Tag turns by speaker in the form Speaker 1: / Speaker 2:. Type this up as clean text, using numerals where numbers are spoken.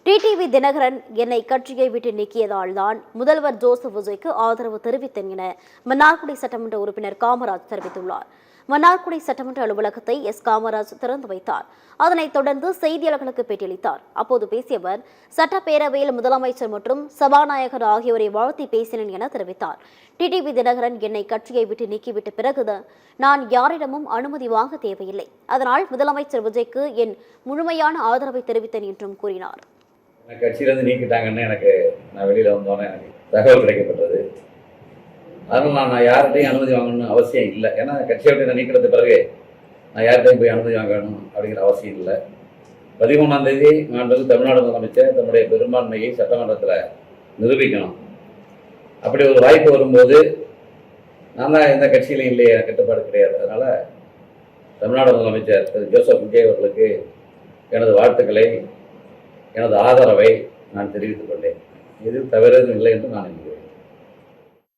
Speaker 1: TTV Dinakaran என்னை கட்சியை விட்டு நீக்கியதால் தான் முதல்வர் ஜோசப் விஜய்க்கு ஆதரவு தெரிவித்தேன் என மன்னார்குடி சட்டமன்ற உறுப்பினர் காமராஜ் தெரிவித்துள்ளார். மன்னார்குடி சட்டமன்ற அலுவலகத்தை காமராஜ் திறந்து வைத்தார். அதனைத் தொடர்ந்து செய்தியாளர்களுக்கு பேட்டியளித்தார். அப்போது பேசிய அவர், சட்டப்பேரவையில் முதலமைச்சர் மற்றும் சபாநாயகர் ஆகியோரை வாழ்த்தி பேசினேன் என தெரிவித்தார். டிடிவி தினகரன் என்னை கட்சியை விட்டு நீக்கிவிட்ட பிறகு நான் யாரிடமும் அனுமதி வாங்க தேவையில்லை. அதனால் முதலமைச்சர் விஜய்க்கு என் முழுமையான ஆதரவை தெரிவித்தேன் என்றும் கூறினார்.
Speaker 2: கட்சியிலேருந்து நீக்கிட்டாங்கன்னு நான் வெளியில் வந்தோன்னே எனக்கு தகவல் கிடைக்கப்பட்டது. அதனால் நான் யார்கிட்டையும் அனுமதி வாங்கணும்னு அவசியம் இல்லை. ஏன்னா கட்சியை விட்டு நீக்கிறது பிறகு நான் யார்கிட்டையும் போய் அனுமதி வாங்கணும் அப்படிங்கிற அவசியம் இல்லை. 13ஆம் தேதி மாண்புமிகு தமிழ்நாடு முதலமைச்சர் தன்னுடைய பெரும்பான்மையை சட்டமன்றத்தில் நிரூபிக்கணும். அப்படி ஒரு வாய்ப்பு வரும்போது நான் தான் எந்த கட்சியிலையும் இல்லையே, கட்டுப்பாடு கிடையாது. அதனால் தமிழ்நாடு முதலமைச்சர் திரு ஜோசப் விஜய் அவர்களுக்கு எனது வாழ்த்துக்களை, எனது ஆதரவை நான் தெரிவித்துக் கொண்டேன். இது தவறும் இல்லை என்று நான் நினைக்கிறேன்.